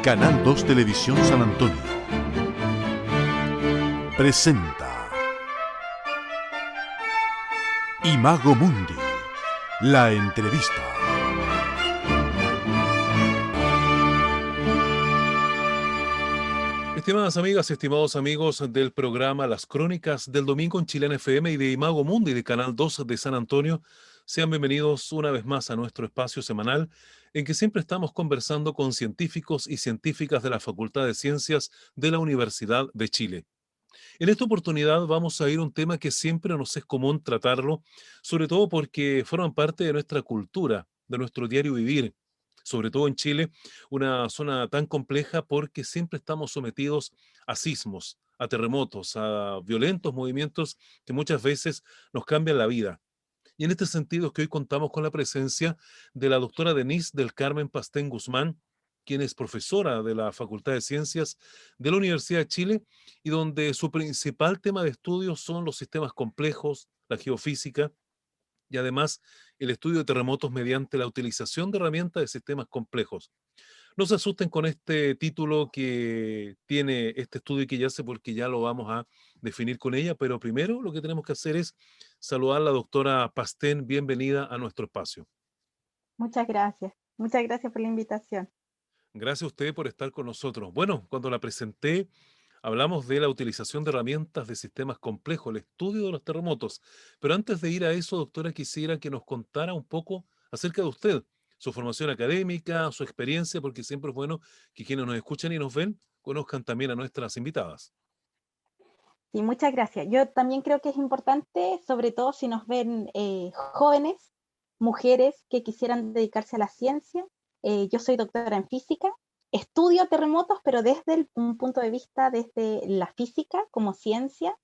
Canal 2 Televisión San Antonio presenta Imago Mundi, la entrevista. Estimadas amigas, estimados amigos del programa Las Crónicas del Domingo en Chilena FM y de Imago Mundi de Canal 2 de San Antonio, sean bienvenidos una vez más a nuestro espacio semanal en que siempre estamos conversando con científicos y científicas de la Facultad de Ciencias de la Universidad de Chile. En esta oportunidad vamos a ir a un tema que siempre nos es común tratarlo, sobre todo porque forman parte de nuestra cultura, de nuestro diario vivir, sobre todo en Chile, una zona tan compleja porque siempre estamos sometidos a sismos, a terremotos, a violentos movimientos que muchas veces nos cambian la vida. Y en este sentido es que hoy contamos con la presencia de la doctora Denise del Carmen Pastén Guzmán, quien es profesora de la Facultad de Ciencias de la Universidad de Chile y donde su principal tema de estudio son los sistemas complejos, la geofísica y además el estudio de terremotos mediante la utilización de herramientas de sistemas complejos. No se asusten con este título que tiene este estudio y que ya sé porque ya lo vamos a definir con ella, pero primero lo que tenemos que hacer es saludar a la doctora Pastén. Bienvenida a nuestro espacio. Muchas gracias. Muchas gracias por la invitación. Gracias a usted por estar con nosotros. Bueno, cuando la presenté, hablamos de la utilización de herramientas de sistemas complejos, el estudio de los terremotos. Pero antes de ir a eso, doctora, quisiera que nos contara un poco acerca de usted, su formación académica, su experiencia, porque siempre es bueno que quienes nos escuchan y nos ven conozcan también a nuestras invitadas. Sí, muchas gracias. Yo también creo que es importante, sobre todo si nos ven jóvenes, mujeres que quisieran dedicarse a la ciencia. Yo soy doctora en física, estudio terremotos, pero desde un punto de vista desde la física como ciencia.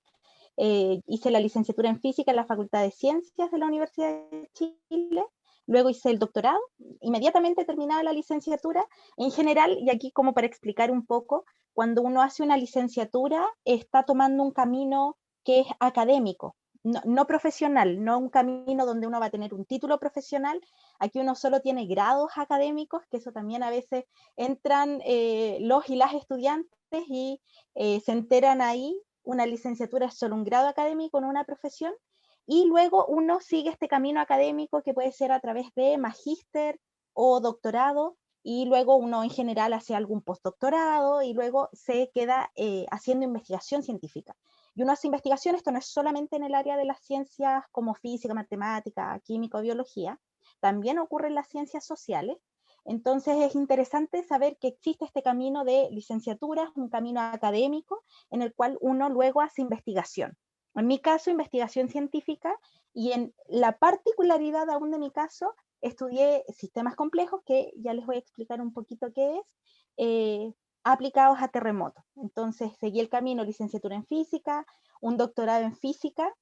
Hice la licenciatura en física en la Facultad de Ciencias de la Universidad de Chile. Luego hice el doctorado, inmediatamente terminada la licenciatura. En general, y aquí como para explicar un poco, cuando uno hace una licenciatura está tomando un camino que es académico, no profesional, no un camino donde uno va a tener un título profesional. Aquí uno solo tiene grados académicos, que eso también a veces entran los y las estudiantes y se enteran ahí. Una licenciatura es solo un grado académico en una profesión, y luego uno sigue este camino académico que puede ser a través de magíster o doctorado, y luego uno en general hace algún postdoctorado y luego se queda haciendo investigación científica. Y uno hace investigación, esto no es solamente en el área de las ciencias como física, matemática, química o biología, también ocurre en las ciencias sociales. Entonces es interesante saber que existe este camino de licenciatura, un camino académico en el cual uno luego hace investigación. En mi caso, investigación científica, y en la particularidad aún de mi caso, estudié sistemas complejos, que ya les voy a explicar un poquito qué es, aplicados a terremotos. Entonces, seguí el camino, licenciatura en física, un doctorado en física,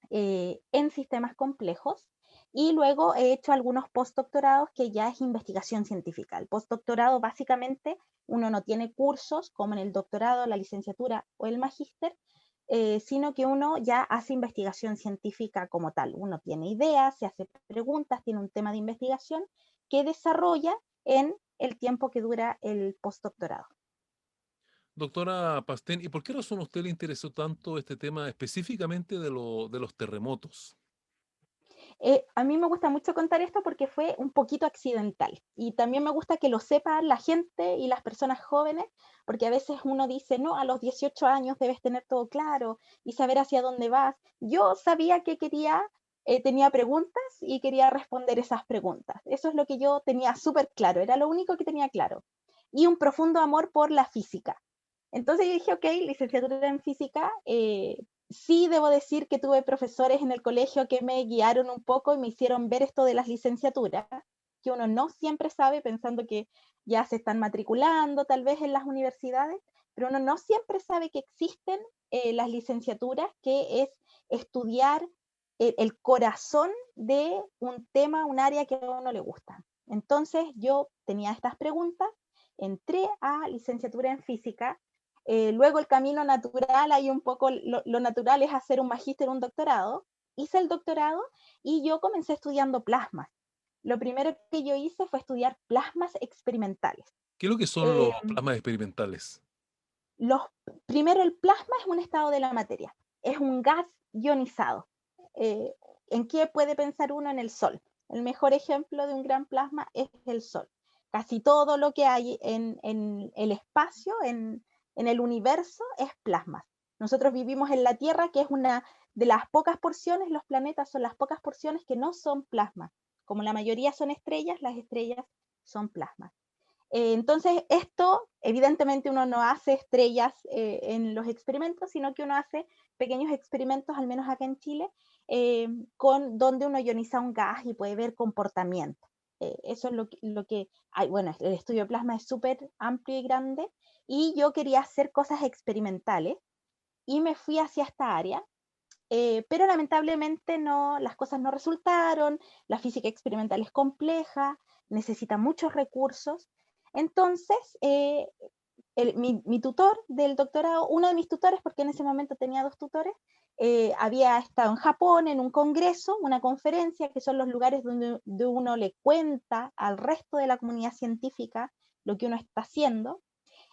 en sistemas complejos, y luego he hecho algunos postdoctorados que ya es investigación científica. El postdoctorado básicamente uno no tiene cursos como en el doctorado, la licenciatura o el magíster, sino que uno ya hace investigación científica como tal. Uno tiene ideas, se hace preguntas, tiene un tema de investigación que desarrolla en el tiempo que dura el postdoctorado. Doctora Pastén, ¿y por qué razón a usted le interesó tanto este tema específicamente de los terremotos? A mí me gusta mucho contar esto porque fue un poquito accidental, y también me gusta que lo sepa la gente y las personas jóvenes, porque a veces uno dice, no, a los 18 años debes tener todo claro y saber hacia dónde vas. Yo sabía que quería, tenía preguntas y quería responder esas preguntas. Eso es lo que yo tenía súper claro, era lo único que tenía claro. Y un profundo amor por la física. Entonces yo dije, ok, licenciatura en física. Sí, debo decir que tuve profesores en el colegio que me guiaron un poco y me hicieron ver esto de las licenciaturas, que uno no siempre sabe, pensando que ya se están matriculando tal vez en las universidades, pero uno no siempre sabe que existen las licenciaturas, que es estudiar el corazón de un tema, un área que a uno le gusta. Entonces yo tenía estas preguntas, entré a licenciatura en física. Luego el camino natural, hay un poco, lo natural es hacer un magíster, un doctorado. Hice el doctorado y yo comencé estudiando plasma. lo primero que yo hice fue estudiar plasmas experimentales. ¿Qué es lo que son Eh, los plasmas experimentales? los, Primero, el plasma es un estado de la materia, es un gas ionizado. Eh, ¿En qué puede pensar uno? En el Sol. El mejor ejemplo de un gran plasma es el Sol. Casi todo lo que hay en el espacio, en el universo, es plasma. Nosotros vivimos en la Tierra, que es una de las pocas porciones, los planetas son las pocas porciones que no son plasma. Como la mayoría son estrellas, las estrellas son plasmas. Entonces, esto, evidentemente uno no hace estrellas en los experimentos, sino que uno hace pequeños experimentos, al menos acá en Chile, donde uno ioniza un gas y puede ver comportamiento. Eso es lo que hay. Bueno, el estudio de plasma es súper amplio y grande, y yo quería hacer cosas experimentales, y me fui hacia esta área, pero lamentablemente no, las cosas no resultaron, la física experimental es compleja, necesita muchos recursos. Entonces, mi tutor del doctorado, uno de mis tutores, porque en ese momento tenía dos tutores, había estado en Japón en un congreso, una conferencia, que son los lugares donde uno le cuenta al resto de la comunidad científica lo que uno está haciendo.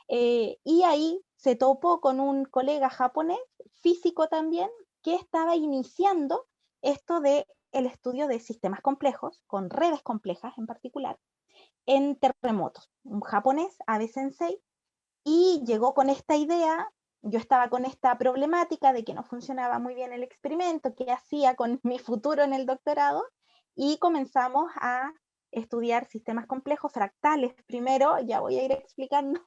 Y ahí se topó con un colega japonés, físico también, que estaba iniciando esto de el estudio de sistemas complejos, con redes complejas en particular, en terremotos. Un japonés, Abe Sensei, y llegó con esta idea. Yo estaba con esta problemática de que no funcionaba muy bien el experimento, qué hacía con mi futuro en el doctorado, y comenzamos a estudiar sistemas complejos, fractales primero, ya voy a ir explicando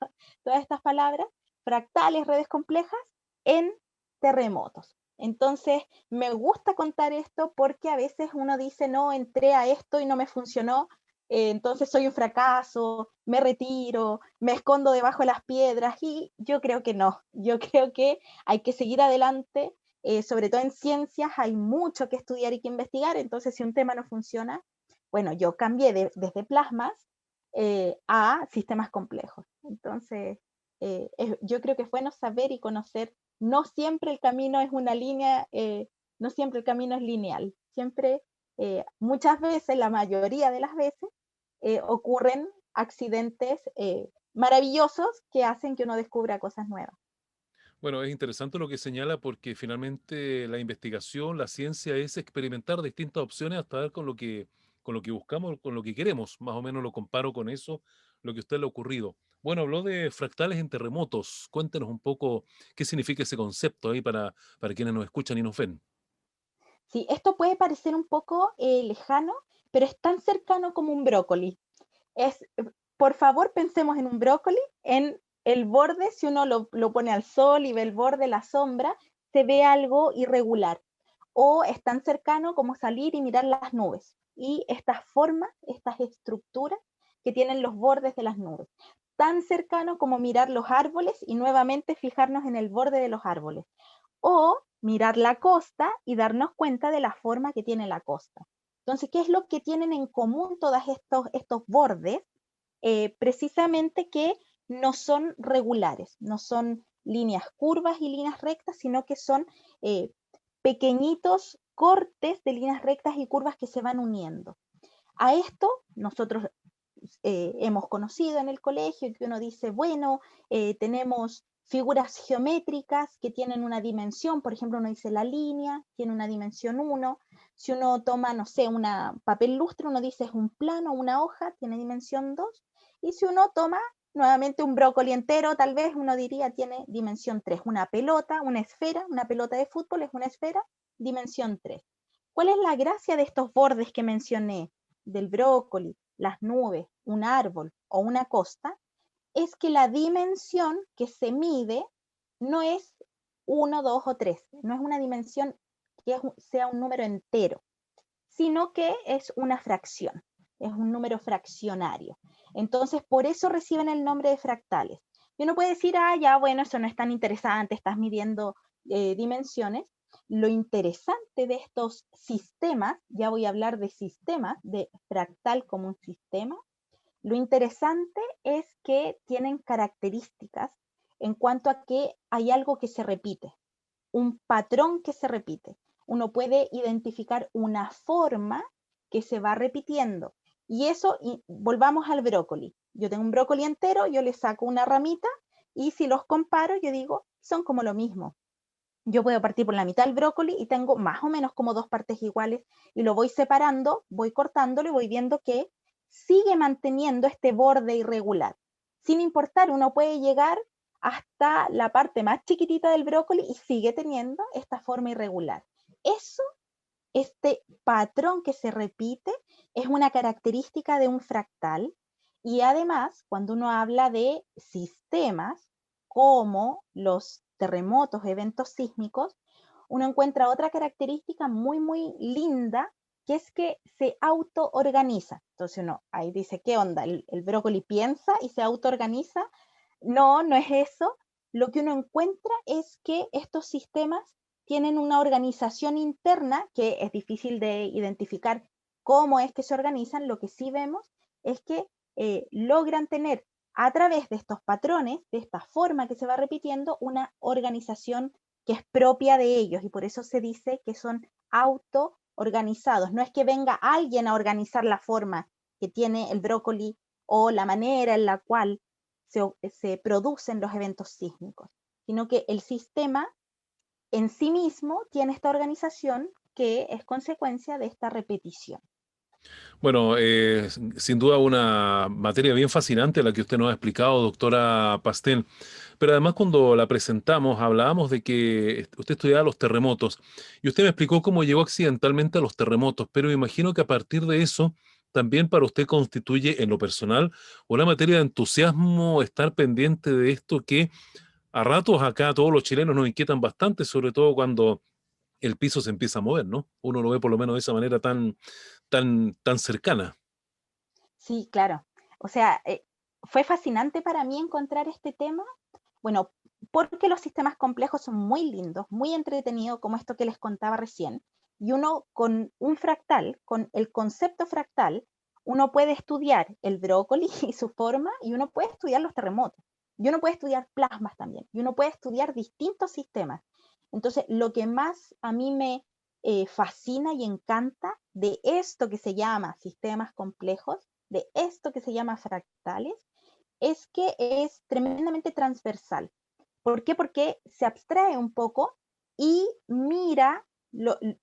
todas estas palabras, fractales, redes complejas, en terremotos. Entonces, me gusta contar esto porque a veces uno dice, no, entré a esto y no me funcionó, entonces soy un fracaso, me retiro, me escondo debajo de las piedras, y yo creo que no, yo creo que hay que seguir adelante, sobre todo en ciencias hay mucho que estudiar y que investigar. Entonces si un tema no funciona, bueno, yo cambié desde plasmas a sistemas complejos. Entonces, yo creo que es bueno saber y conocer, no siempre el camino es una línea, no siempre el camino es lineal, siempre, muchas veces, la mayoría de las veces, ocurren accidentes maravillosos que hacen que uno descubra cosas nuevas. Bueno, es interesante lo que señala porque finalmente la investigación, la ciencia es experimentar distintas opciones hasta dar con lo que buscamos, con lo que queremos. Más o menos lo comparo con eso, lo que a usted le ha ocurrido. Bueno, habló de fractales en terremotos. Cuéntenos un poco qué significa ese concepto ahí para quienes nos escuchan y nos ven. Sí, esto puede parecer un poco lejano, pero es tan cercano como un brócoli. Es, por favor, pensemos en un brócoli, en el borde, si uno lo pone al sol y ve el borde, la sombra, se ve algo irregular. O es tan cercano como salir y mirar las nubes y estas formas, estas estructuras que tienen los bordes de las nubes. Tan cercano como mirar los árboles y nuevamente fijarnos en el borde de los árboles. O mirar la costa y darnos cuenta de la forma que tiene la costa. Entonces, ¿qué es lo que tienen en común todos estos bordes? Precisamente que no son regulares, no son líneas curvas y líneas rectas, sino que son pequeñitos cortes de líneas rectas y curvas que se van uniendo. A esto nosotros hemos conocido en el colegio, que uno dice, bueno, tenemos figuras geométricas que tienen una dimensión. Por ejemplo, uno dice la línea tiene una dimensión 1. Si uno toma, no sé, una papel lustre, uno dice es un plano, una hoja, tiene dimensión 2. Y si uno toma nuevamente un brócoli entero, tal vez uno diría tiene dimensión 3. Una pelota, una esfera, una pelota de fútbol es una esfera, dimensión 3. ¿Cuál es la gracia de estos bordes que mencioné, del brócoli, las nubes, un árbol o una costa? Es que la dimensión que se mide no es 1, 2 o 3, no es una dimensión que sea un número entero, sino que es una fracción, es un número fraccionario. Entonces, por eso reciben el nombre de fractales. Y uno puede decir, ah, ya, bueno, eso no es tan interesante, estás midiendo dimensiones. Lo interesante de estos sistemas, ya voy a hablar de sistemas, de fractal como un sistema, lo interesante es que tienen características en cuanto a que hay algo que se repite, un patrón que se repite. Uno puede identificar una forma que se va repitiendo. Y eso, y volvamos al brócoli. Yo tengo un brócoli entero, yo le saco una ramita y si los comparo, yo digo, son como lo mismo. Yo puedo partir por la mitad del brócoli y tengo más o menos como dos partes iguales y lo voy separando, voy cortándolo y voy viendo que sigue manteniendo este borde irregular. Sin importar, uno puede llegar hasta la parte más chiquitita del brócoli y sigue teniendo esta forma irregular. Eso, este patrón que se repite, es una característica de un fractal y además, cuando uno habla de sistemas como los terremotos, eventos sísmicos, uno encuentra otra característica muy, muy linda, que es que se autoorganiza. Entonces uno ahí dice, ¿qué onda? ¿El brócoli piensa y se autoorganiza? No, no es eso. Lo que uno encuentra es que estos sistemas tienen una organización interna que es difícil de identificar cómo es que se organizan. Lo que sí vemos es que logran tener a través de estos patrones, de esta forma que se va repitiendo, una organización que es propia de ellos y por eso se dice que son autoorganizados. No es que venga alguien a organizar la forma que tiene el brócoli o la manera en la cual se producen los eventos sísmicos, sino que el sistema en sí mismo tiene esta organización que es consecuencia de esta repetición. Bueno, sin duda una materia bien fascinante la que usted nos ha explicado, doctora Pastel. Pero además cuando la presentamos hablábamos de que usted estudiaba los terremotos y usted me explicó cómo llegó accidentalmente a los terremotos, pero me imagino que a partir de eso también para usted constituye en lo personal una materia de entusiasmo estar pendiente de esto que a ratos acá todos los chilenos nos inquietan bastante, sobre todo cuando el piso se empieza a mover, ¿no? Uno lo ve por lo menos de esa manera tan cercana. Sí, claro. O sea, fue fascinante para mí encontrar este tema. Bueno, porque los sistemas complejos son muy lindos, muy entretenidos, como esto que les contaba recién. Y uno con un fractal, con el concepto fractal, uno puede estudiar el brócoli y su forma, y uno puede estudiar los terremotos, y uno puede estudiar plasmas también, y uno puede estudiar distintos sistemas. Entonces, lo que más a mí me fascina y encanta de esto que se llama sistemas complejos, de esto que se llama fractales, es que es tremendamente transversal. ¿Por qué? Porque se abstrae un poco y mira,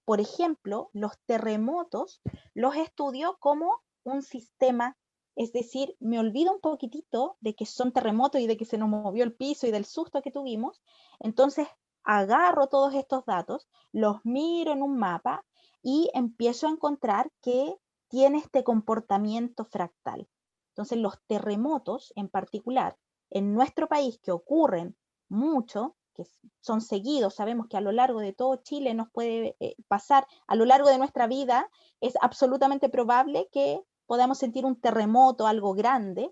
por ejemplo, los terremotos, los estudio como un sistema, es decir, me olvido un poquitito de que son terremotos y de que se nos movió el piso y del susto que tuvimos, entonces agarro todos estos datos, los miro en un mapa y empiezo a encontrar que tiene este comportamiento fractal. Entonces, los terremotos en particular en nuestro país que ocurren mucho, que son seguidos, sabemos que a lo largo de todo Chile nos puede pasar, a lo largo de nuestra vida es absolutamente probable que podamos sentir un terremoto, algo grande,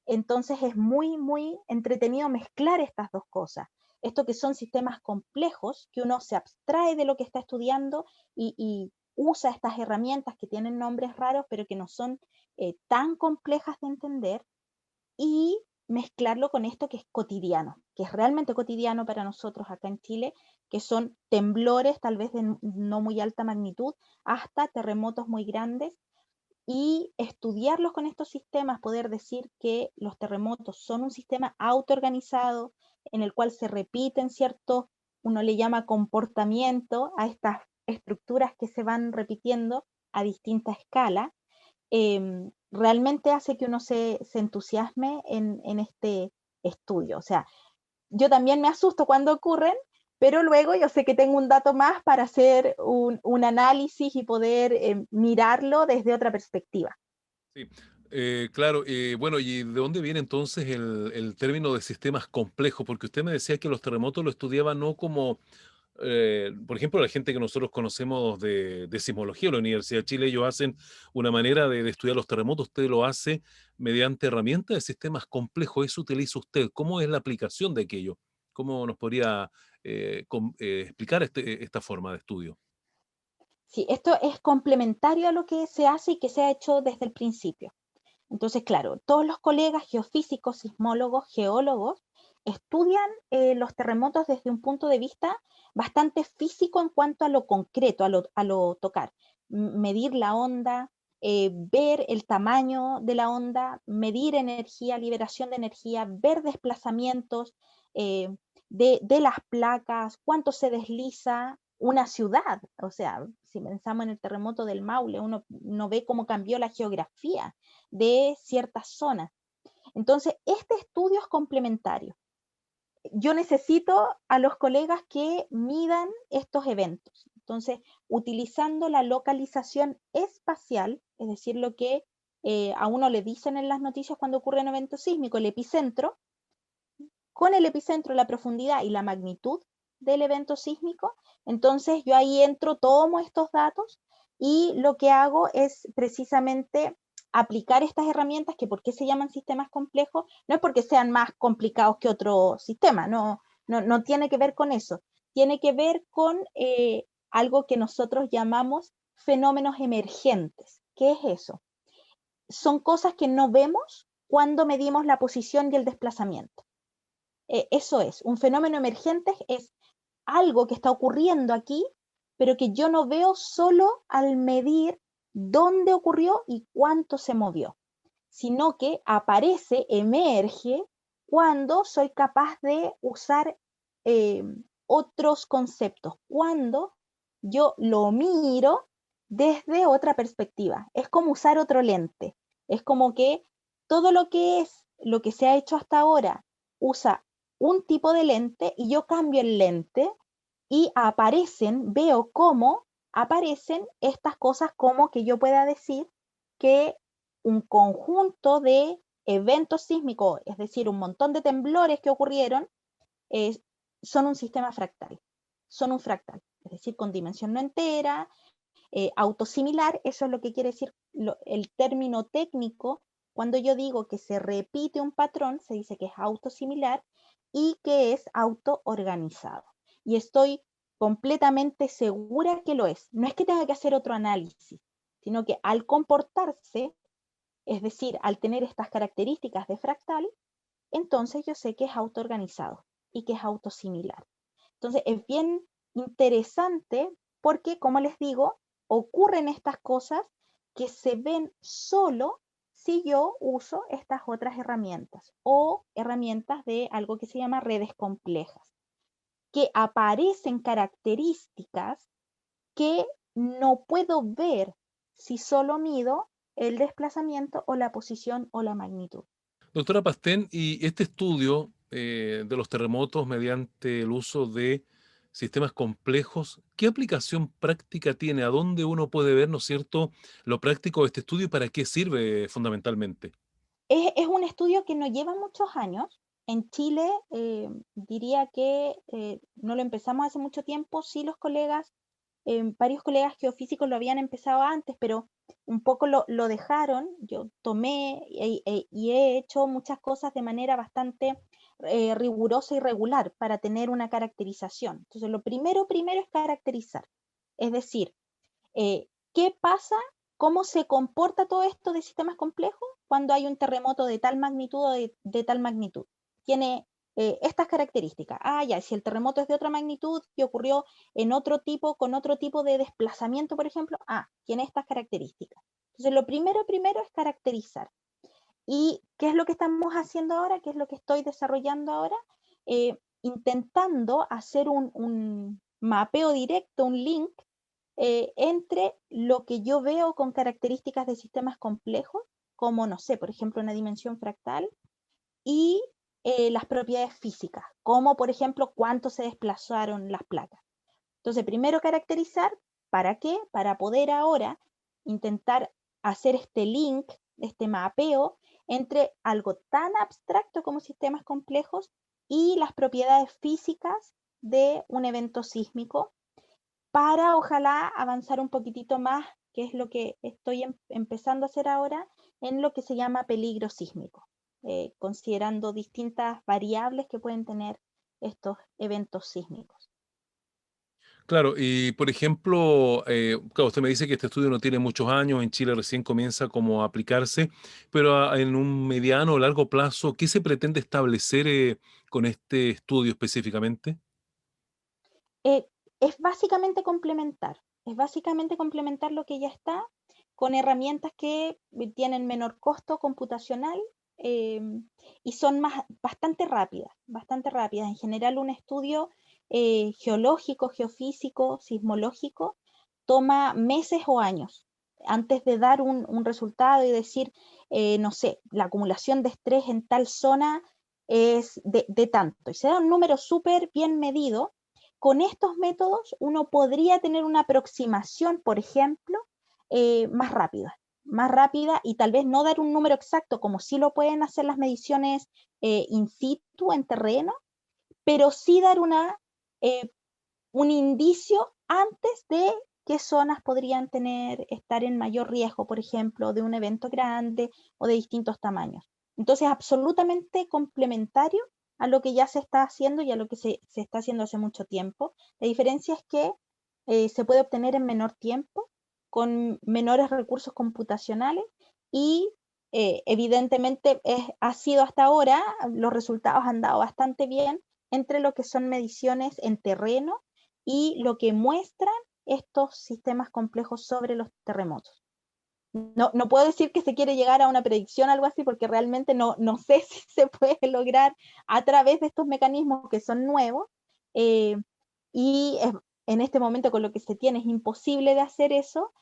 entonces es muy, muy entretenido mezclar estas dos cosas. Esto que son sistemas complejos, que uno se abstrae de lo que está estudiando y usa estas herramientas que tienen nombres raros, pero que no son tan complejas de entender, y mezclarlo con esto que es cotidiano, que es realmente cotidiano para nosotros acá en Chile, que son temblores tal vez de no muy alta magnitud hasta terremotos muy grandes, y estudiarlos con estos sistemas, poder decir que los terremotos son un sistema autoorganizado en el cual se repiten ciertos, uno le llama comportamiento a estas estructuras que se van repitiendo a distinta escala, realmente hace que uno se entusiasme en este estudio. O sea, yo también me asusto cuando ocurren, pero luego yo sé que tengo un dato más para hacer un análisis y poder mirarlo desde otra perspectiva. Sí, claro. Bueno, ¿y de dónde viene entonces el término de sistemas complejos? Porque usted me decía que los terremotos lo estudiaba no como, por ejemplo, la gente que nosotros conocemos de sismología en la Universidad de Chile, ellos hacen una manera de estudiar los terremotos, usted lo hace mediante herramientas de sistemas complejos. Eso utiliza usted. ¿Cómo es la aplicación de aquello? ¿Cómo nos podría explicar esta forma de estudio? Sí, esto es complementario a lo que se hace y que se ha hecho desde el principio. Entonces, claro, todos los colegas geofísicos, sismólogos, geólogos, estudian los terremotos desde un punto de vista bastante físico en cuanto a lo concreto, a lo tocar. Medir la onda, ver el tamaño de la onda, medir energía, liberación de energía, ver desplazamientos eh, de las placas, cuánto se desliza una ciudad. O sea, si pensamos en el terremoto del Maule, uno ve cómo cambió la geografía de ciertas zonas. Entonces, este estudio es complementario. Yo necesito a los colegas que midan estos eventos. Entonces, utilizando la localización espacial, es decir, lo que a uno le dicen en las noticias cuando ocurre un evento sísmico, el epicentro, con el epicentro, la profundidad y la magnitud del evento sísmico, entonces yo ahí entro, tomo estos datos y lo que hago es precisamente aplicar estas herramientas, que por qué se llaman sistemas complejos, no es porque sean más complicados que otro sistema, no tiene que ver con eso, tiene que ver con algo que nosotros llamamos fenómenos emergentes. ¿Qué es eso? Son cosas que no vemos cuando medimos la posición y el desplazamiento. Eso es, un fenómeno emergente es algo que está ocurriendo aquí, pero que yo no veo solo al medir dónde ocurrió y cuánto se movió, sino que aparece, emerge, cuando soy capaz de usar eh, otros conceptos, cuando yo lo miro desde otra perspectiva. Es como usar otro lente. Es como que todo lo que es, lo que se ha hecho hasta ahora, usa un tipo de lente y yo cambio el lente y aparecen, veo cómo aparecen estas cosas, como que yo pueda decir que un conjunto de eventos sísmicos, es decir, un montón de temblores que ocurrieron, eh, son un sistema fractal, son un fractal, es decir, con dimensión no entera, autosimilar. Eso es lo que quiere decir el término técnico. Cuando yo digo que se repite un patrón, se dice que es autosimilar y que es autoorganizado. Y estoy completamente segura que lo es. No es que tenga que hacer otro análisis, sino que al comportarse, es decir, al tener estas características de fractal, entonces yo sé que es autoorganizado y que es autosimilar. Entonces es bien interesante porque, como les digo, ocurren estas cosas que se ven solo si yo uso estas otras herramientas o herramientas de algo que se llama redes complejas, que aparecen características que no puedo ver si solo mido el desplazamiento o la posición o la magnitud. Doctora Pastén, y este estudio de los terremotos mediante el uso de sistemas complejos, ¿qué aplicación práctica tiene? ¿A dónde uno puede ver, no es cierto, lo práctico de este estudio y para qué sirve fundamentalmente? Es un estudio que no lleva muchos años. En Chile diría que no lo empezamos hace mucho tiempo. Sí, los colegas, varios colegas geofísicos lo habían empezado antes, pero un poco lo dejaron. Yo tomé y he hecho muchas cosas de manera bastante rigurosa y regular para tener una caracterización. Entonces, lo primero es caracterizar. Es decir, ¿qué pasa? ¿Cómo se comporta todo esto de sistemas complejos cuando hay un terremoto de tal magnitud o de tal magnitud? Tiene estas características. Ah, ya, si el terremoto es de otra magnitud y ocurrió en otro tipo, con otro tipo de desplazamiento, por ejemplo, tiene estas características. Entonces, lo primero es caracterizar. ¿Y qué es lo que estamos haciendo ahora? ¿Qué es lo que estoy desarrollando ahora? Intentando hacer un mapeo directo, un link entre lo que yo veo con características de sistemas complejos, como, no sé, por ejemplo, una dimensión fractal, y las propiedades físicas, como, por ejemplo, cuánto se desplazaron las placas. Entonces, primero caracterizar, ¿para qué? Para poder ahora intentar hacer este link, este mapeo entre algo tan abstracto como sistemas complejos y las propiedades físicas de un evento sísmico, para ojalá avanzar un poquitito más, que es lo que estoy empezando a hacer ahora, en lo que se llama peligro sísmico, considerando distintas variables que pueden tener estos eventos sísmicos. Claro, y por ejemplo, claro, usted me dice que este estudio no tiene muchos años, en Chile recién comienza como a aplicarse, pero en un mediano o largo plazo, ¿qué se pretende establecer con este estudio específicamente? Eh, es básicamente complementar lo que ya está con herramientas que tienen menor costo computacional y son bastante rápidas, bastante rápidas. En general, un estudio geológico, geofísico, sismológico, toma meses o años antes de dar un resultado y decir, no sé, la acumulación de estrés en tal zona es de tanto. Y se da un número súper bien medido. Con estos métodos uno podría tener una aproximación, por ejemplo, más rápida y tal vez no dar un número exacto como sí lo pueden hacer las mediciones in situ, en terreno, pero sí dar un indicio antes de qué zonas podrían estar en mayor riesgo, por ejemplo, de un evento grande o de distintos tamaños. Entonces, absolutamente complementario a lo que ya se está haciendo y a lo que se está haciendo hace mucho tiempo. La diferencia es que se puede obtener en menor tiempo, con menores recursos computacionales y evidentemente ha sido hasta ahora, los resultados han dado bastante bien entre lo que son mediciones en terreno y lo que muestran estos sistemas complejos sobre los terremotos. No puedo decir que se quiere llegar a una predicción o algo así, porque realmente no sé si se puede lograr a través de estos mecanismos que son nuevos, y en este momento con lo que se tiene es imposible de hacer eso,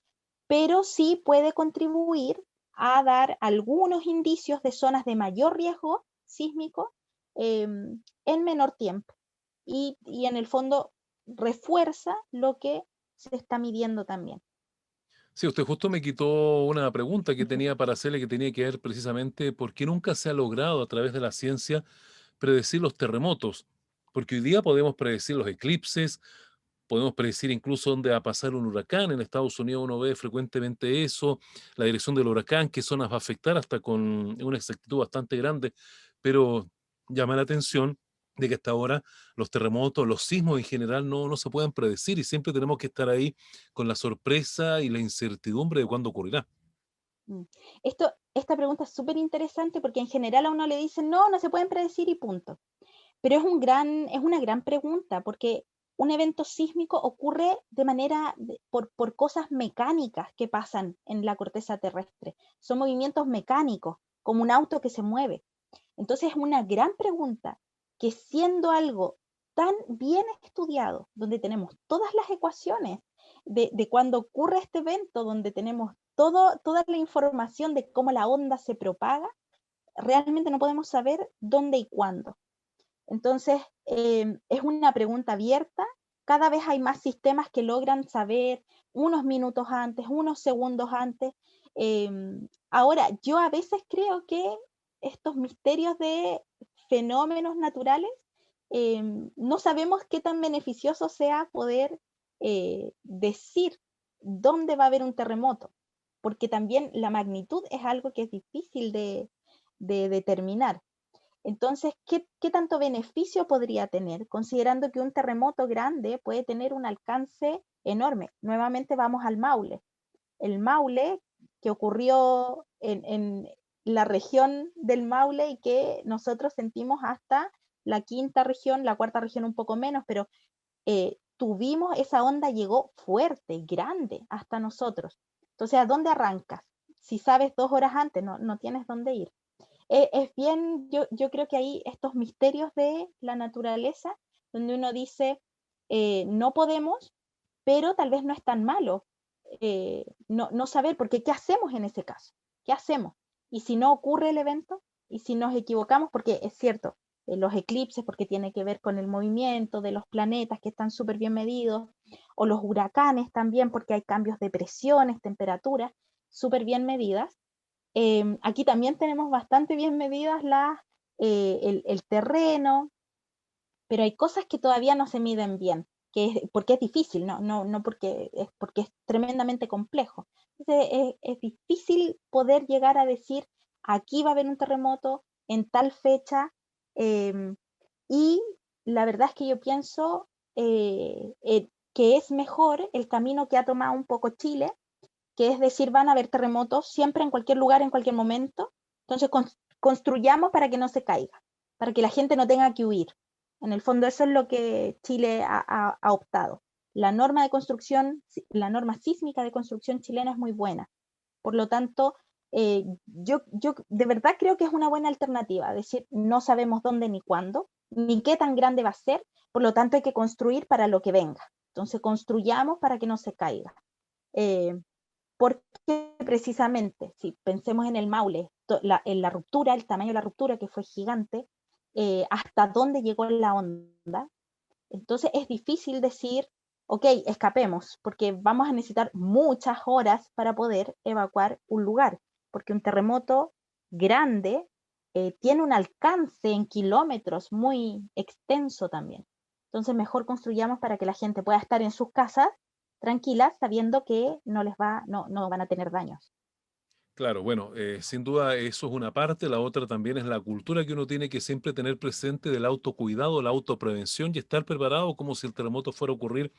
pero sí puede contribuir a dar algunos indicios de zonas de mayor riesgo sísmico en menor tiempo. Y en el fondo refuerza lo que se está midiendo también. Sí, usted justo me quitó una pregunta que tenía para hacerle, que tenía que ver precisamente por qué nunca se ha logrado a través de la ciencia predecir los terremotos. Porque hoy día podemos predecir los eclipses, podemos predecir incluso dónde va a pasar un huracán. En Estados Unidos uno ve frecuentemente eso, la dirección del huracán, qué zonas va a afectar hasta con una exactitud bastante grande. Pero llama la atención de que hasta ahora los terremotos, los sismos en general no se pueden predecir y siempre tenemos que estar ahí con la sorpresa y la incertidumbre de cuándo ocurrirá. Mm. Esta pregunta es súper interesante porque en general a uno le dicen, no se pueden predecir y punto. Pero es una gran pregunta porque un evento sísmico ocurre por cosas mecánicas que pasan en la corteza terrestre. Son movimientos mecánicos, como un auto que se mueve. Entonces es una gran pregunta que, siendo algo tan bien estudiado, donde tenemos todas las ecuaciones de cuando ocurre este evento, donde tenemos toda la información de cómo la onda se propaga, realmente no podemos saber dónde y cuándo. Entonces, es una pregunta abierta. Cada vez hay más sistemas que logran saber unos minutos antes, unos segundos antes. Ahora, yo a veces creo que estos misterios de fenómenos naturales, no sabemos qué tan beneficioso sea poder decir dónde va a haber un terremoto, porque también la magnitud es algo que es difícil de determinar. Entonces, ¿qué tanto beneficio podría tener? Considerando que un terremoto grande puede tener un alcance enorme. Nuevamente vamos al Maule. El Maule, que ocurrió en la región del Maule y que nosotros sentimos hasta la quinta región, la cuarta región un poco menos, pero esa onda llegó fuerte, grande, hasta nosotros. Entonces, ¿a dónde arrancas? Si sabes 2 horas antes, no tienes dónde ir. Es bien, yo creo que hay estos misterios de la naturaleza, donde uno dice, no podemos, pero tal vez no es tan malo no saber, porque ¿qué hacemos en ese caso? ¿Qué hacemos? Y si no ocurre el evento, y si nos equivocamos, porque es cierto, los eclipses, porque tiene que ver con el movimiento de los planetas que están súper bien medidos, o los huracanes también, porque hay cambios de presiones, temperaturas, súper bien medidas. Aquí también tenemos bastante bien medidas el terreno, pero hay cosas que todavía no se miden bien, porque es difícil, no porque es tremendamente complejo. Entonces es difícil poder llegar a decir, aquí va a haber un terremoto en tal fecha, em, y la verdad es que yo pienso que es mejor el camino que ha tomado un poco Chile, que es decir, van a haber terremotos siempre en cualquier lugar, en cualquier momento. Entonces construyamos para que no se caiga, para que la gente no tenga que huir. En el fondo eso es lo que Chile ha optado. La norma sísmica de construcción chilena es muy buena. Por lo tanto, yo de verdad creo que es una buena alternativa, es decir, no sabemos dónde ni cuándo, ni qué tan grande va a ser, por lo tanto hay que construir para lo que venga. Entonces construyamos para que no se caiga. Eh, Porque precisamente, si pensemos en el Maule, en la ruptura, el tamaño de la ruptura que fue gigante, hasta dónde llegó la onda, entonces es difícil decir, ok, escapemos, porque vamos a necesitar muchas horas para poder evacuar un lugar, porque un terremoto grande tiene un alcance en kilómetros muy extenso también. Entonces mejor construyamos para que la gente pueda estar en sus casas tranquilas, sabiendo que no van a tener daños. Claro, bueno, sin duda eso es una parte, la otra también es la cultura que uno tiene que siempre tener presente del autocuidado, la autoprevención y estar preparado como si el terremoto fuera a ocurrir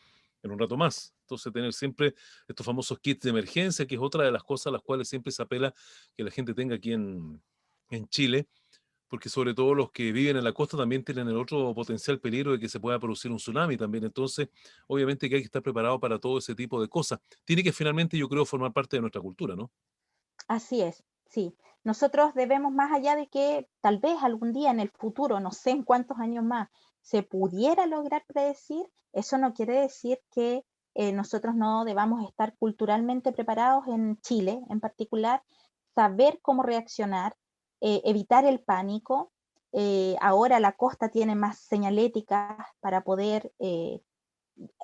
en un rato más. Entonces, tener siempre estos famosos kits de emergencia, que es otra de las cosas a las cuales siempre se apela que la gente tenga aquí en Chile, porque sobre todo los que viven en la costa también tienen el otro potencial peligro de que se pueda producir un tsunami también. Entonces, obviamente que hay que estar preparado para todo ese tipo de cosas. Tiene que finalmente, yo creo, formar parte de nuestra cultura, ¿no? Así es, sí. Nosotros debemos, más allá de que tal vez algún día en el futuro, no sé en cuántos años más, se pudiera lograr predecir, eso no quiere decir que nosotros no debamos estar culturalmente preparados en Chile en particular, saber cómo reaccionar, evitar el pánico. Ahora la costa tiene más señaléticas para poder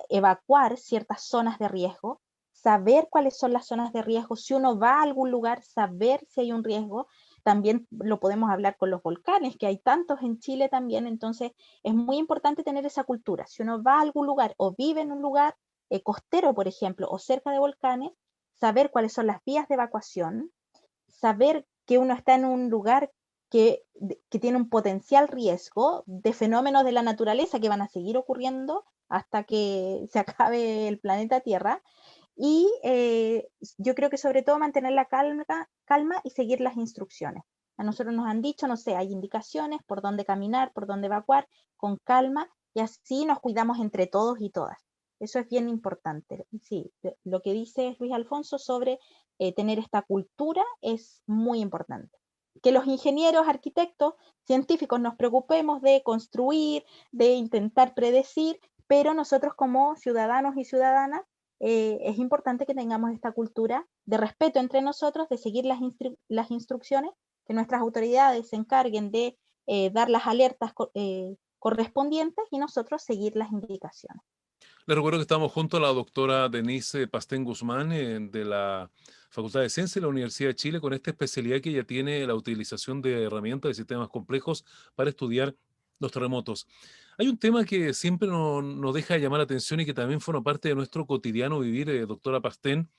evacuar ciertas zonas de riesgo, saber cuáles son las zonas de riesgo, si uno va a algún lugar, saber si hay un riesgo. También lo podemos hablar con los volcanes, que hay tantos en Chile también, entonces es muy importante tener esa cultura. Si uno va a algún lugar o vive en un lugar costero, por ejemplo, o cerca de volcanes, saber cuáles son las vías de evacuación, saber que uno está en un lugar que tiene un potencial riesgo de fenómenos de la naturaleza que van a seguir ocurriendo hasta que se acabe el planeta Tierra. Y yo creo que sobre todo mantener la calma y seguir las instrucciones. A nosotros nos han dicho, no sé, hay indicaciones por dónde caminar, por dónde evacuar, con calma, y así nos cuidamos entre todos y todas. Eso es bien importante. Sí, lo que dice Luis Alfonso sobre tener esta cultura es muy importante. Que los ingenieros, arquitectos, científicos nos preocupemos de construir, de intentar predecir, pero nosotros como ciudadanos y ciudadanas es importante que tengamos esta cultura de respeto entre nosotros, de seguir las instrucciones, que nuestras autoridades se encarguen de dar las alertas correspondientes y nosotros seguir las indicaciones. Les recuerdo que estamos junto a la doctora Denise Pastén Guzmán de la Facultad de Ciencias de la Universidad de Chile con esta especialidad que ella tiene la utilización de herramientas de sistemas complejos para estudiar los terremotos. Hay un tema que siempre nos deja de llamar la atención y que también forma parte de nuestro cotidiano vivir, doctora Pastén,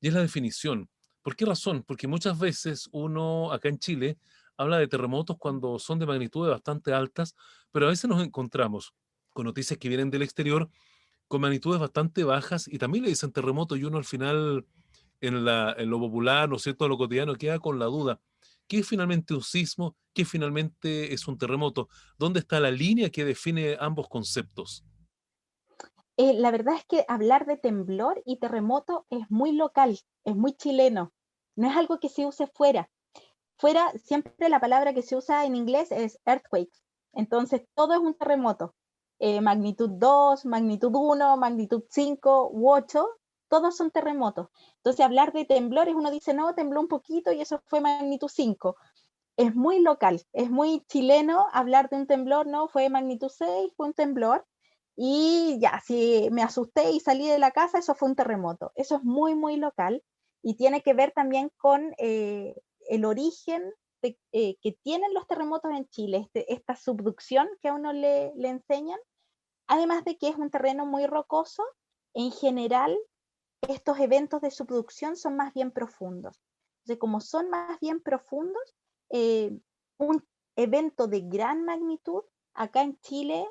y es la definición. ¿Por qué razón? Porque muchas veces uno acá en Chile habla de terremotos cuando son de magnitudes bastante altas, pero a veces nos encontramos con noticias que vienen del exterior con magnitudes bastante bajas y también le dicen terremoto y uno al final en lo popular, ¿no es cierto?, en lo cotidiano queda con la duda. ¿Qué es finalmente un sismo? ¿Qué finalmente es un terremoto? ¿Dónde está la línea que define ambos conceptos? La verdad es que hablar de temblor y terremoto es muy local, es muy chileno, no es algo que se use fuera. Fuera, siempre la palabra que se usa en inglés es earthquakes. Entonces, todo es un terremoto. Magnitud 2, magnitud 1, magnitud 5 u 8, todos son terremotos. Entonces, hablar de temblores, uno dice, no, tembló un poquito y eso fue magnitud 5. Es muy local, es muy chileno hablar de un temblor, no, fue magnitud 6, fue un temblor. Y ya, si me asusté y salí de la casa, eso fue un terremoto. Eso es muy, muy local y tiene que ver también con el origen que tienen los terremotos en Chile, esta subducción que a uno le enseñan, además de que es un terreno muy rocoso, en general estos eventos de subducción son más bien profundos. Entonces, como son más bien profundos, un evento de gran magnitud acá en Chile,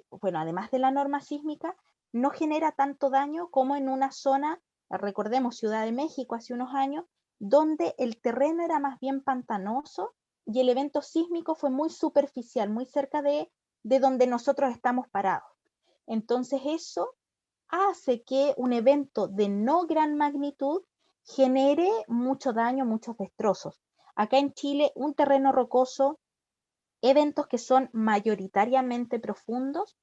bueno, además de la norma sísmica, no genera tanto daño como en una zona, recordemos Ciudad de México hace unos años, donde el terreno era más bien pantanoso y el evento sísmico fue muy superficial, muy cerca de donde nosotros estamos parados. Entonces eso hace que un evento de no gran magnitud genere mucho daño, muchos destrozos. Acá en Chile, un terreno rocoso, eventos que son mayoritariamente profundos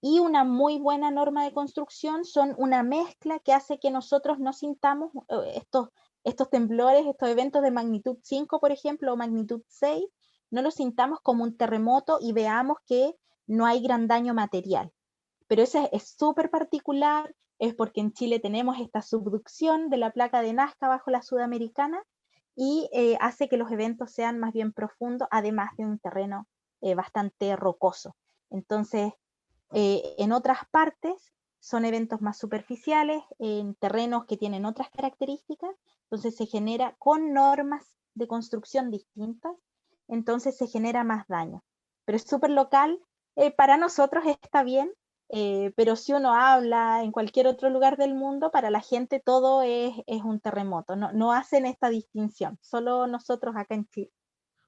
y una muy buena norma de construcción son una mezcla que hace que nosotros no sintamos estos temblores, estos eventos de magnitud 5, por ejemplo, o magnitud 6, no los sintamos como un terremoto y veamos que no hay gran daño material. Pero eso es súper particular, es porque en Chile tenemos esta subducción de la placa de Nazca bajo la sudamericana y hace que los eventos sean más bien profundos, además de un terreno bastante rocoso. Entonces, en otras partes son eventos más superficiales, en terrenos que tienen otras características, entonces se genera con normas de construcción distintas, entonces se genera más daño. Pero es súper local, para nosotros está bien, pero si uno habla en cualquier otro lugar del mundo, para la gente todo es un terremoto, no hacen esta distinción, solo nosotros acá en Chile.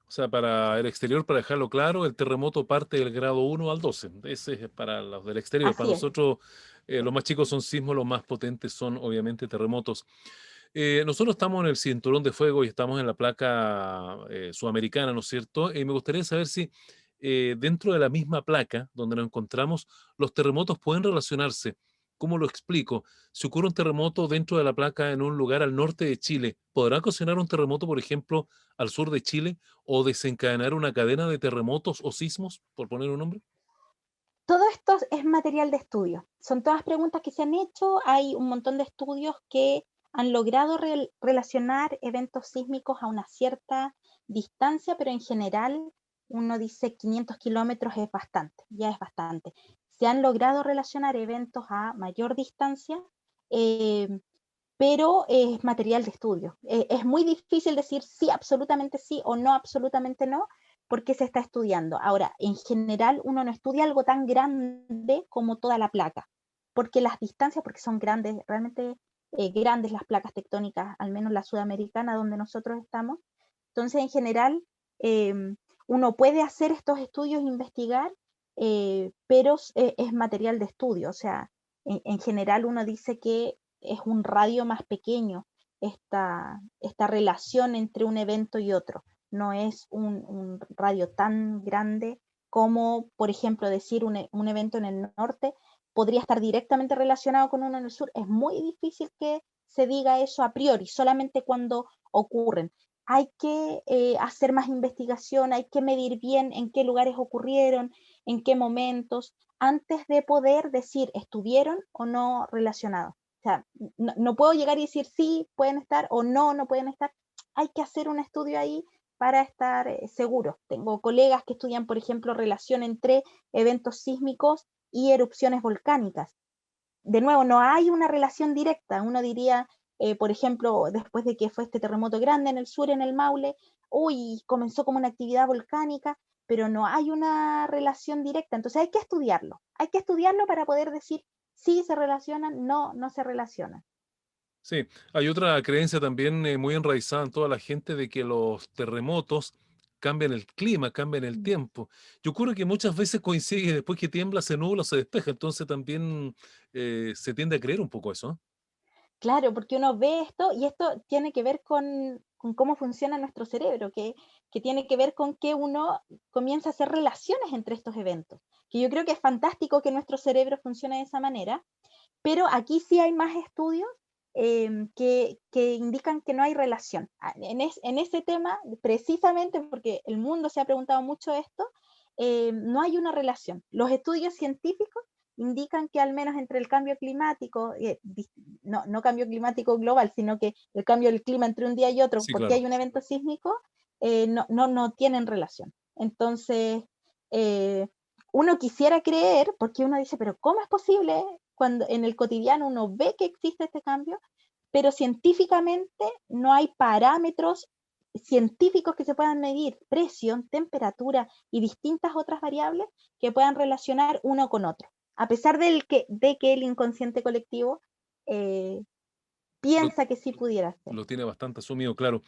O sea, para el exterior, para dejarlo claro, el terremoto parte del grado 1 al 12. Ese es para los del exterior. Para Así es. nosotros, los más chicos son sismos, los más potentes son obviamente terremotos. Nosotros estamos en el cinturón de fuego y estamos en la placa sudamericana, ¿no es cierto? Y me gustaría saber si dentro de la misma placa donde nos encontramos, los terremotos pueden relacionarse. ¿Cómo lo explico? Si ocurre un terremoto dentro de la placa en un lugar al norte de Chile, ¿podrá ocasionar un terremoto, por ejemplo, al sur de Chile o desencadenar una cadena de terremotos o sismos, por poner un nombre? Todo esto es material de estudio. Son todas preguntas que se han hecho. Hay un montón de estudios que han logrado relacionar eventos sísmicos a una cierta distancia, pero en general uno dice 500 kilómetros es bastante, ya es bastante. Se han logrado relacionar eventos a mayor distancia, eh, pero es material de estudio. Es muy difícil decir sí o no, absolutamente no, porque se está estudiando. Ahora, en general, uno no estudia algo tan grande como toda la placa, porque las distancias, porque son grandes, realmente grandes las placas tectónicas, al menos la sudamericana donde nosotros estamos. Entonces, en general, eh, uno puede hacer estos estudios, investigar, pero es material de estudio. O sea, en general uno dice que es un radio más pequeño esta relación entre un evento y otro. No es un radio tan grande como, por ejemplo, decir un evento en el norte podría estar directamente relacionado con uno en el sur. Es muy difícil que se diga eso a priori, solamente cuando ocurren. Hay que hacer más investigación, hay que medir bien en qué lugares ocurrieron, en qué momentos, antes de poder decir estuvieron o no relacionados. O sea, no puedo llegar y decir sí, pueden estar o no, no pueden estar. Hay que hacer un estudio ahí para estar seguro. Tengo colegas que estudian, por ejemplo, relación entre eventos sísmicos y erupciones volcánicas. De nuevo, no hay una relación directa. Uno diría, por ejemplo, después de que fue este terremoto grande en el sur, en el Maule, uy, comenzó como una actividad volcánica, pero no hay una relación directa. Entonces hay que estudiarlo para poder decir si se relacionan, no, no se relacionan. Sí, hay otra creencia también muy enraizada en toda la gente de que los terremotos cambian el clima, cambian el Mm. tiempo. Y ocurre que muchas veces coincide que después que tiembla, se nubla, se despeja. Entonces también se tiende a creer un poco eso, ¿no? Claro, porque uno ve esto y esto tiene que ver con cómo funciona nuestro cerebro, que tiene que ver con que uno comienza a hacer relaciones entre estos eventos, que yo creo que es fantástico que nuestro cerebro funcione de esa manera, pero aquí sí hay más estudios que indican que no hay relación. En ese tema, precisamente porque el mundo se ha preguntado mucho esto, no hay una relación. Los estudios científicos indican que al menos entre el cambio climático, no cambio climático global, sino que el cambio del clima entre un día y otro, Sí, porque claro. hay un evento sísmico, no tienen relación. Entonces, eh, uno quisiera creer, porque uno dice, pero ¿cómo es posible cuando en el cotidiano uno ve que existe este cambio, pero científicamente no hay parámetros científicos que se puedan medir, presión, temperatura y distintas otras variables que puedan relacionar uno con otro? A pesar de que el inconsciente colectivo eh, Lo, piensa que sí pudiera ser. lo tiene bastante asumido, claro.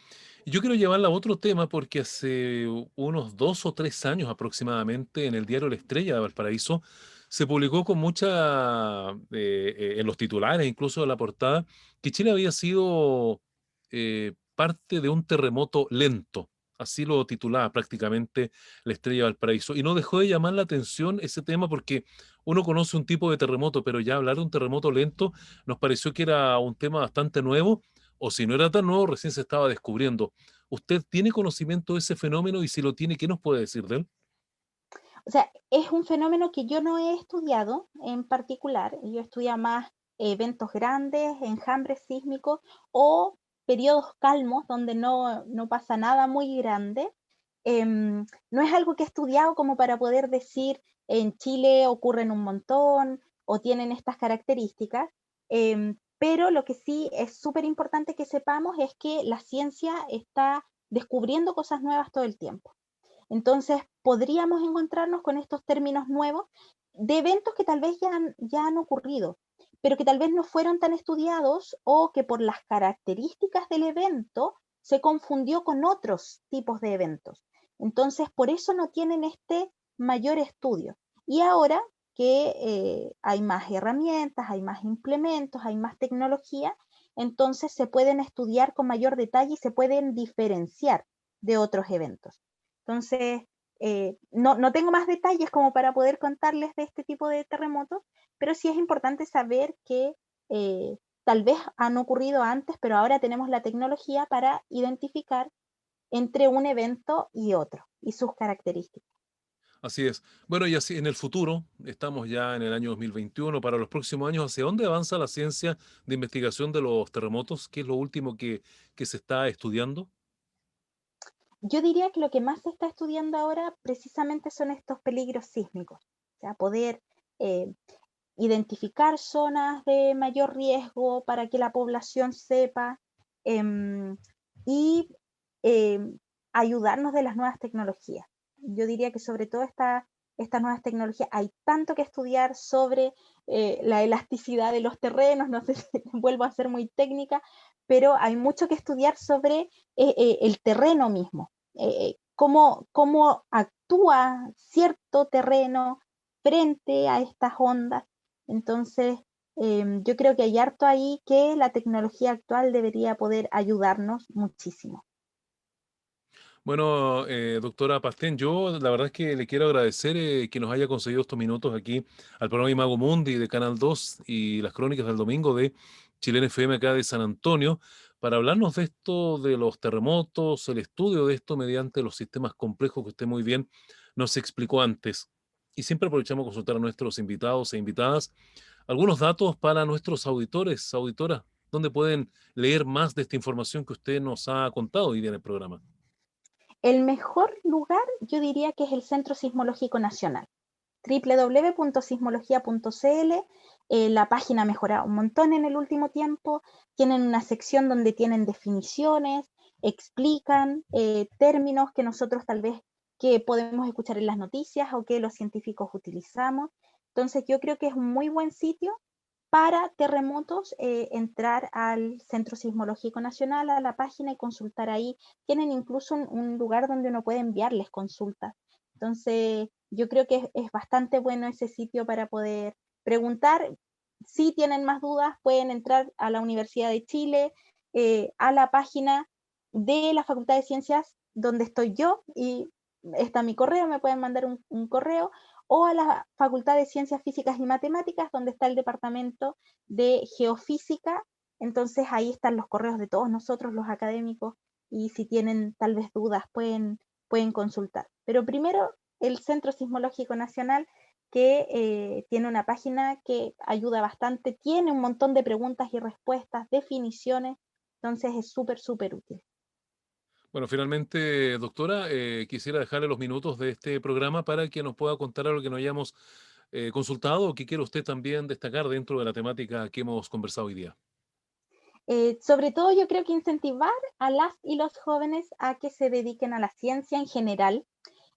Y yo quiero llevarla a otro tema porque hace unos 2 o 3 años aproximadamente en el diario La Estrella de Valparaíso se publicó con mucha, en los titulares, incluso en la portada, que Chile había sido parte de un terremoto lento. Así lo titulaba prácticamente la Estrella Valparaíso. Y no dejó de llamar la atención ese tema porque uno conoce un tipo de terremoto, pero ya hablar de un terremoto lento nos pareció que era un tema bastante nuevo, o si no era tan nuevo, recién se estaba descubriendo. ¿Usted tiene conocimiento de ese fenómeno y si lo tiene, qué nos puede decir de él? O sea, es un fenómeno que yo no he estudiado en particular. Yo estudio más eventos grandes, enjambres sísmicos o periodos calmos donde no pasa nada muy grande. No es algo que he estudiado como para poder decir en Chile ocurren un montón o tienen estas características, pero lo que sí es súper importante que sepamos es que la ciencia está descubriendo cosas nuevas todo el tiempo. Entonces, podríamos encontrarnos con estos términos nuevos de eventos que tal vez ya han ocurrido, pero que tal vez no fueron tan estudiados o que por las características del evento se confundió con otros tipos de eventos. Entonces, por eso no tienen este mayor estudio. Y ahora que hay más herramientas, hay más implementos, hay más tecnología, entonces se pueden estudiar con mayor detalle y se pueden diferenciar de otros eventos. Entonces, no tengo más detalles como para poder contarles de este tipo de terremotos, pero sí es importante saber que tal vez han ocurrido antes, pero ahora tenemos la tecnología para identificar entre un evento y otro y sus características. Así es. Bueno, y así en el futuro, estamos ya en el año 2021, para los próximos años, ¿hacia dónde avanza la ciencia de investigación de los terremotos? ¿Qué es lo último que se está estudiando? Yo diría que lo que más se está estudiando ahora precisamente son estos peligros sísmicos, o sea, poder eh, identificar zonas de mayor riesgo para que la población sepa em, y ayudarnos de las nuevas tecnologías. Yo diría que sobre todo estas nuevas tecnologías hay tanto que estudiar sobre la elasticidad de los terrenos, no sé si vuelvo a ser muy técnica, pero hay mucho que estudiar sobre el terreno mismo, cómo actúa cierto terreno frente a estas ondas. Entonces, yo creo que hay harto ahí que la tecnología actual debería poder ayudarnos muchísimo. Bueno, doctora Pastén, yo la verdad es que le quiero agradecer que nos haya concedido estos minutos aquí al programa Imago Mundi de Canal 2 y las crónicas del domingo de Chilena FM acá de San Antonio para hablarnos de esto, de los terremotos, el estudio de esto mediante los sistemas complejos que usted muy bien nos explicó antes. Y siempre aprovechamos a consultar a nuestros invitados e invitadas algunos datos para nuestros auditores, auditoras, donde pueden leer más de esta información que usted nos ha contado hoy día en el programa. El mejor lugar yo diría que es el Centro Sismológico Nacional, www.sismología.cl. La página ha mejorado un montón en el último tiempo, tienen una sección donde tienen definiciones, explican términos que nosotros tal vez que podemos escuchar en las noticias o que los científicos utilizamos. Entonces yo creo que es un muy buen sitio para terremotos, entrar al Centro Sismológico Nacional, a la página y consultar ahí. Tienen incluso un lugar donde uno puede enviarles consultas. Entonces, yo creo que es bastante bueno ese sitio para poder preguntar. Si tienen más dudas, pueden entrar a la Universidad de Chile, a la página de la Facultad de Ciencias donde estoy yo y está mi correo, me pueden mandar un correo, o a la Facultad de Ciencias Físicas y Matemáticas, donde está el Departamento de Geofísica. Entonces ahí están los correos de todos nosotros, los académicos, y si tienen tal vez dudas pueden consultar. Pero primero, el Centro Sismológico Nacional, que tiene una página que ayuda bastante, tiene un montón de preguntas y respuestas, definiciones, entonces es súper, súper útil. Bueno, finalmente, doctora, quisiera dejarle los minutos de este programa para que nos pueda contar algo que no hayamos consultado o que quiera usted también destacar dentro de la temática que hemos conversado hoy día. Sobre todo yo creo que incentivar a las y los jóvenes a que se dediquen a la ciencia en general.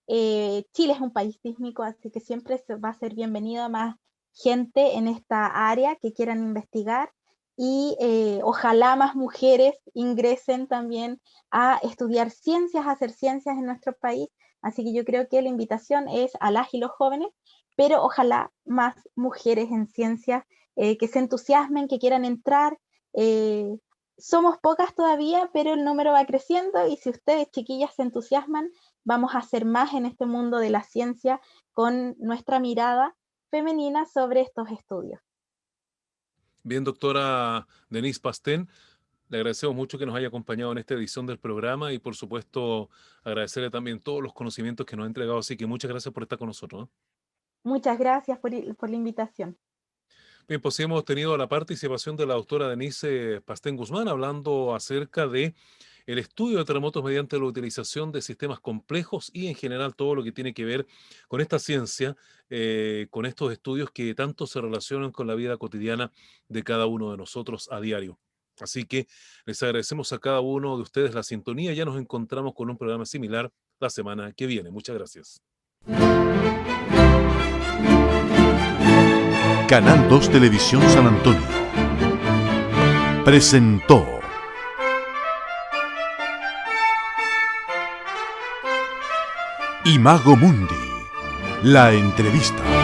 Chile es un país sísmico, así que siempre va a ser bienvenido a más gente en esta área que quieran investigar y ojalá más mujeres ingresen también a estudiar ciencias, a hacer ciencias en nuestro país. Así que yo creo que la invitación es a las y los jóvenes, pero ojalá más mujeres en ciencias que se entusiasmen, que quieran entrar. eh, Somos pocas todavía, pero el número va creciendo y si ustedes, chiquillas, se entusiasman, vamos a hacer más en este mundo de la ciencia con nuestra mirada femenina sobre estos estudios. Bien, doctora Denise Pastén, le agradecemos mucho que nos haya acompañado en esta edición del programa y por supuesto agradecerle también todos los conocimientos que nos ha entregado, así que muchas gracias por estar con nosotros, ¿no? Muchas gracias por la invitación. Bien, pues sí, hemos tenido la participación de la doctora Denise Pastén Guzmán hablando acerca de el estudio de terremotos mediante la utilización de sistemas complejos y en general todo lo que tiene que ver con esta ciencia, con estos estudios que tanto se relacionan con la vida cotidiana de cada uno de nosotros a diario. Así que les agradecemos a cada uno de ustedes la sintonía. Ya nos encontramos con un programa similar la semana que viene. Muchas gracias. Canal 2 Televisión San Antonio presentó Imago Mundi, la entrevista.